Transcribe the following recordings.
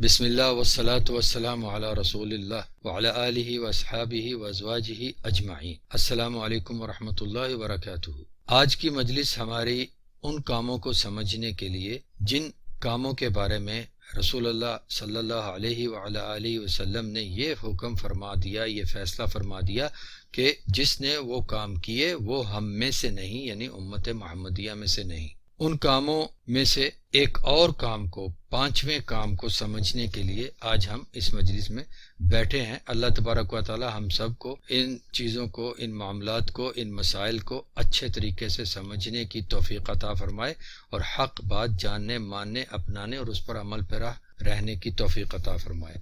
بسم اللہ والصلاة والسلام علی رسول اللہ وعلی آلہ واصحابہ وازواجہ اجمعین۔ السلام علیکم ورحمۃ اللہ وبرکاتہ۔ آج کی مجلس ہماری ان کاموں کو سمجھنے کے لیے جن کاموں کے بارے میں رسول اللہ صلی اللہ علیہ وعلی آلہ وسلم نے یہ حکم فرما دیا، یہ فیصلہ فرما دیا کہ جس نے وہ کام کیے وہ ہم میں سے نہیں، یعنی امت محمدیہ میں سے نہیں۔ ان کاموں میں سے ایک اور کام کو، پانچویں کام کو سمجھنے کے لیے آج ہم اس مجلس میں بیٹھے ہیں۔ اللہ تبارک و تعالی ہم سب کو ان چیزوں کو، ان معاملات کو، ان مسائل کو اچھے طریقے سے سمجھنے کی توفیق عطا فرمائے اور حق بات جاننے، ماننے، اپنانے اور اس پر عمل پیرا رہنے کی توفیق عطا فرمائے۔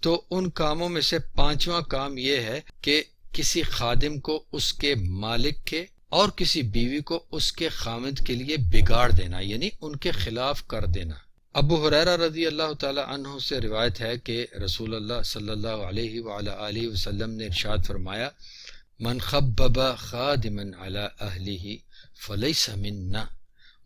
تو ان کاموں میں سے پانچواں کام یہ ہے کہ کسی خادم کو اس کے مالک کے اور کسی بیوی کو اس کے خاوند کے لیے بگاڑ دینا، یعنی ان کے خلاف کر دینا۔ ابو ہریرہ رضی اللہ تعالی عنہ سے روایت ہے کہ رسول اللہ صلی اللہ علیہ وعلی آلہ وسلم نے ارشاد فرمایا، من خبب خادما علی اہلہ فلیس منا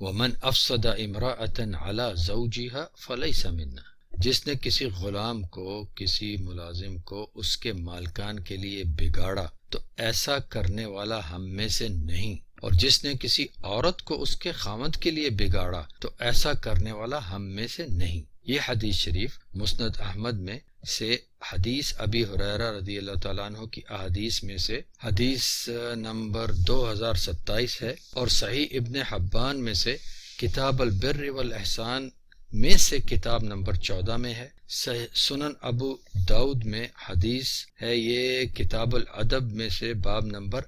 ومن افسد امرأۃ علی زوجہا فلیس منا۔ جس نے کسی غلام کو، کسی ملازم کو اس کے مالکان کے لیے بگاڑا تو ایسا کرنے والا ہم میں سے نہیں، اور جس نے کسی عورت کو اس کے خاوند کے لیے بگاڑا تو ایسا کرنے والا ہم میں سے نہیں۔ یہ حدیث شریف مسند احمد میں سے حدیث ابی ہریرہ رضی اللہ تعالیٰ عنہ کی احادیث میں سے حدیث نمبر 2027 ہے، اور صحیح ابن حبان میں سے کتاب البر والاحسان میں سے کتاب نمبر 14 میں ہے۔ سنن ابو داؤد میں حدیث ہے، یہ کتاب الادب میں سے باب نمبر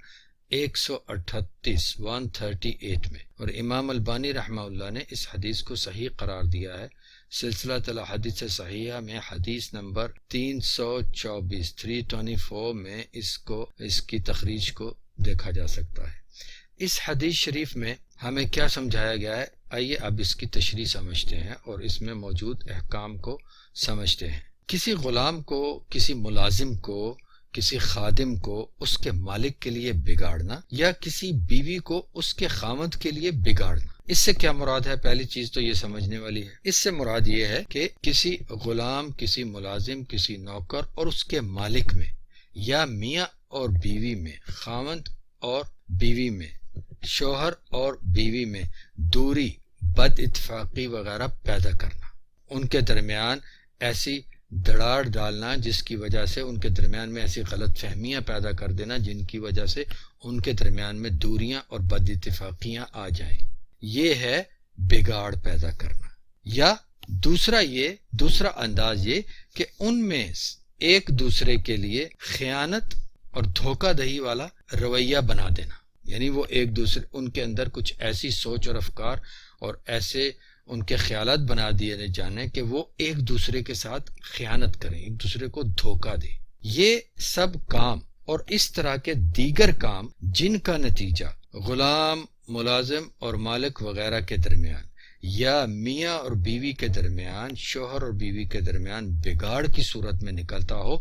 138 میں، اور امام البانی رحمہ اللہ نے اس حدیث کو صحیح قرار دیا ہے۔ سلسلہ الاحادیث صحیحہ میں حدیث نمبر 324 میں اس کی تخریج کو دیکھا جا سکتا ہے۔ اس حدیث شریف میں ہمیں کیا سمجھایا گیا ہے، آئیے اب اس کی تشریح سمجھتے ہیں اور اس میں موجود احکام کو سمجھتے ہیں۔ کسی غلام کو، کسی ملازم کو، کسی خادم کو اس کے مالک کے لیے بگاڑنا، یا کسی بیوی کو اس کے خاوند کے لیے بگاڑنا، اس سے کیا مراد ہے؟ پہلی چیز تو یہ سمجھنے والی ہے۔ اس سے مراد یہ ہے کہ کسی غلام، کسی ملازم، کسی نوکر اور اس کے مالک میں، یا میاں اور بیوی میں، خاوند اور بیوی میں، شوہر اور بیوی میں دوری، بد اتفاقی وغیرہ پیدا کرنا، ان کے درمیان ایسی دراڑ ڈالنا جس کی وجہ سے ان کے درمیان میں ایسی غلط فہمیاں پیدا کر دینا جن کی وجہ سے ان کے درمیان میں دوریاں اور بد اتفاقیاں آ جائیں، یہ ہے بگاڑ پیدا کرنا۔ یا دوسرا انداز یہ کہ ان میں ایک دوسرے کے لیے خیانت اور دھوکہ دہی والا رویہ بنا دینا، یعنی وہ ایک دوسرے، ان کے اندر کچھ ایسی سوچ اور افکار اور ایسے ان کے خیالات بنا دیے جانے کہ وہ ایک دوسرے کے ساتھ خیانت کریں، ایک دوسرے کو دھوکہ دیں۔ یہ سب کام اور اس طرح کے دیگر کام جن کا نتیجہ غلام، ملازم اور مالک وغیرہ کے درمیان، یا میاں اور بیوی کے درمیان، شوہر اور بیوی کے درمیان بگاڑ کی صورت میں نکلتا ہو،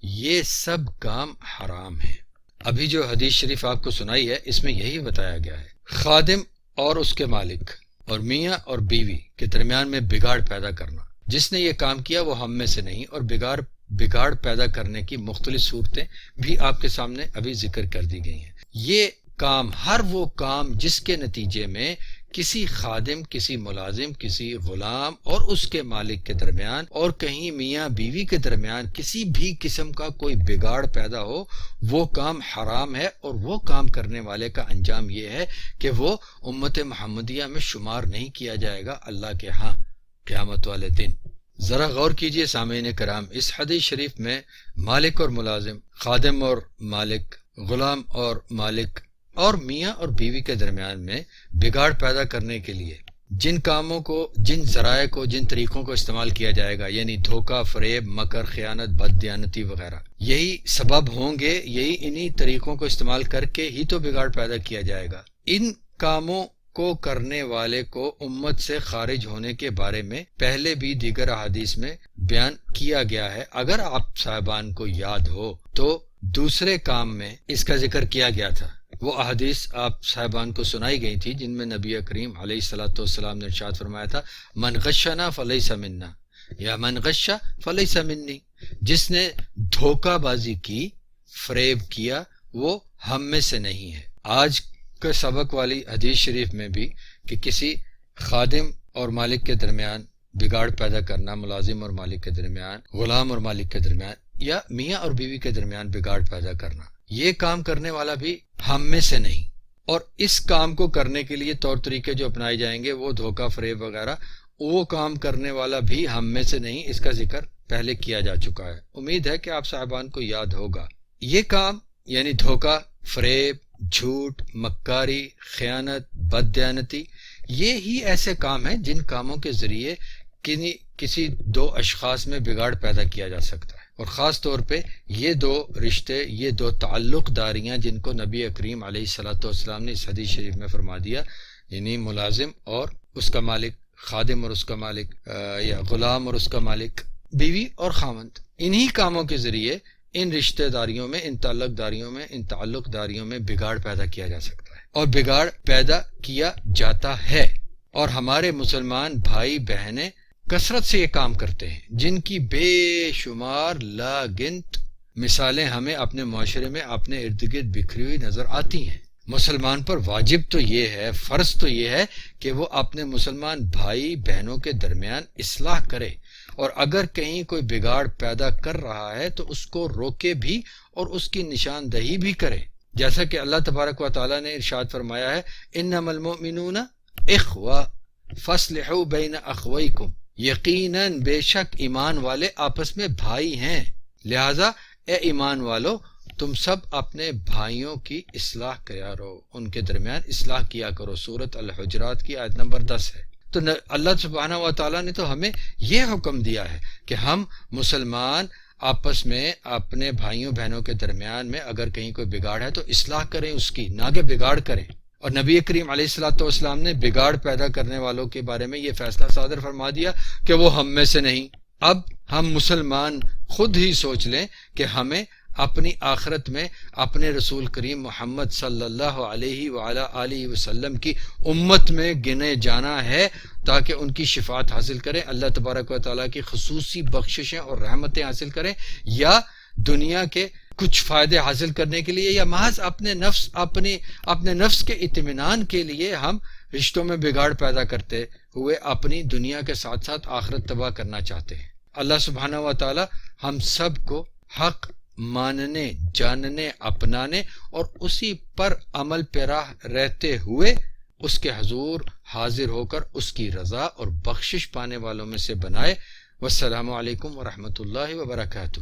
یہ سب کام حرام ہیں۔ ابھی جو حدیث شریف آپ کو سنائی ہے اس میں یہی بتایا گیا ہے۔ خادم اور اس کے مالک اور میاں اور بیوی کے درمیان میں بگاڑ پیدا کرنا، جس نے یہ کام کیا وہ ہم میں سے نہیں، اور بگاڑ پیدا کرنے کی مختلف صورتیں بھی آپ کے سامنے ابھی ذکر کر دی گئی ہیں۔ یہ کام، ہر وہ کام جس کے نتیجے میں کسی خادم، کسی ملازم، کسی غلام اور اس کے مالک کے درمیان، اور کہیں میاں بیوی کے درمیان کسی بھی قسم کا کوئی بگاڑ پیدا ہو، وہ کام حرام ہے، اور وہ کام کرنے والے کا انجام یہ ہے کہ وہ امت محمدیہ میں شمار نہیں کیا جائے گا اللہ کے ہاں قیامت والے دن۔ ذرا غور کیجئے سامعین کرام، اس حدیث شریف میں مالک اور ملازم، خادم اور مالک، غلام اور مالک، اور میاں اور بیوی کے درمیان میں بگاڑ پیدا کرنے کے لیے جن کاموں کو، جن ذرائع کو، جن طریقوں کو استعمال کیا جائے گا، یعنی دھوکہ، فریب، مکر، خیانت، بددیانتی وغیرہ، یہی سبب ہوں گے، یہی انہی طریقوں کو استعمال کر کے ہی تو بگاڑ پیدا کیا جائے گا۔ ان کاموں کو کرنے والے کو امت سے خارج ہونے کے بارے میں پہلے بھی دیگر احادیث میں بیان کیا گیا ہے۔ اگر آپ صاحبان کو یاد ہو تو دوسرے کام میں اس کا ذکر کیا گیا تھا۔ وہ احادیث آپ صاحبان کو سنائی گئی تھی جن میں نبی کریم علیہ الصلوۃ والسلام نے ارشاد فرمایا تھا، من غشنا فلیس منا، یا من غش فلیس منی، جس نے دھوکہ بازی کی، فریب کیا، وہ ہم میں سے نہیں ہے۔ آج کے سبق والی حدیث شریف میں بھی کہ کسی خادم اور مالک کے درمیان بگاڑ پیدا کرنا، ملازم اور مالک کے درمیان، غلام اور مالک کے درمیان، یا میاں اور بیوی کے درمیان بگاڑ پیدا کرنا، یہ کام کرنے والا بھی ہم میں سے نہیں۔ اور اس کام کو کرنے کے لیے طور طریقے جو اپنائے جائیں گے وہ دھوکہ فریب وغیرہ، وہ کام کرنے والا بھی ہم میں سے نہیں، اس کا ذکر پہلے کیا جا چکا ہے۔ امید ہے کہ آپ صاحبان کو یاد ہوگا۔ یہ کام یعنی دھوکہ، فریب، جھوٹ، مکاری، خیانت، بددیانتی، یہ ہی ایسے کام ہیں جن کاموں کے ذریعے کسی دو اشخاص میں بگاڑ پیدا کیا جا سکتا ہے، اور خاص طور پہ یہ دو رشتے، یہ دو تعلق داریاں جن کو نبی کریم علیہ السلام نے اس حدیث شریف میں فرما دیا، یعنی ملازم اور اس کا مالک، خادم اور اس کا مالک، یا غلام اور اس کا مالک، بیوی اور خاوند، انہی کاموں کے ذریعے ان رشتہ داریوں میں، ان تعلق داریوں میں بگاڑ پیدا کیا جا سکتا ہے، اور بگاڑ پیدا کیا جاتا ہے۔ اور ہمارے مسلمان بھائی بہنیں کثرت سے یہ کام کرتے ہیں، جن کی بے شمار لا گنت مثالیں ہمیں اپنے معاشرے میں اپنے ارد گرد بکھری ہوئی نظر آتی ہیں۔ مسلمان پر واجب تو یہ ہے، فرض تو یہ ہے کہ وہ اپنے مسلمان بھائی بہنوں کے درمیان اصلاح کرے، اور اگر کہیں کوئی بگاڑ پیدا کر رہا ہے تو اس کو روکے بھی اور اس کی نشاندہی بھی کرے، جیسا کہ اللہ تبارک و تعالیٰ نے ارشاد فرمایا ہے، انما المؤمنون اخوہ فاصلحوا بین اخویکم، یقیناً بے شک ایمان والے آپس میں بھائی ہیں، لہذا اے ایمان والو تم سب اپنے بھائیوں کی اصلاح کرو، ان کے درمیان اصلاح کیا کرو۔ سورۃ الحجرات کی آیت نمبر 10 ہے۔ تو اللہ سبحانہ و تعالیٰ نے تو ہمیں یہ حکم دیا ہے کہ ہم مسلمان آپس میں اپنے بھائیوں بہنوں کے درمیان میں اگر کہیں کوئی بگاڑ ہے تو اصلاح کریں اس کی، نہ کہ بگاڑ کریں۔ اور نبی کریم علیہ السلام نے بگاڑ پیدا کرنے والوں کے بارے میں یہ فیصلہ صادر فرما دیا کہ وہ ہم میں سے نہیں۔ اب ہم مسلمان خود ہی سوچ لیں کہ ہمیں اپنی آخرت میں اپنے رسول کریم محمد صلی اللہ علیہ وعلیٰ آلہ وسلم کی امت میں گنے جانا ہے تاکہ ان کی شفاعت حاصل کریں، اللہ تبارک و تعالیٰ کی خصوصی بخششیں اور رحمتیں حاصل کریں، یا دنیا کے کچھ فائدے حاصل کرنے کے لیے، یا محض اپنے نفس کے اطمینان کے لیے ہم رشتوں میں بگاڑ پیدا کرتے ہوئے اپنی دنیا کے ساتھ ساتھ آخرت تباہ کرنا چاہتے ہیں۔ اللہ سبحانہ و تعالیٰ ہم سب کو حق ماننے، جاننے، اپنانے اور اسی پر عمل پیرا رہتے ہوئے اس کے حضور حاضر ہو کر اس کی رضا اور بخشش پانے والوں میں سے بنائے۔ والسلام علیکم ورحمۃ اللہ وبرکاتہ۔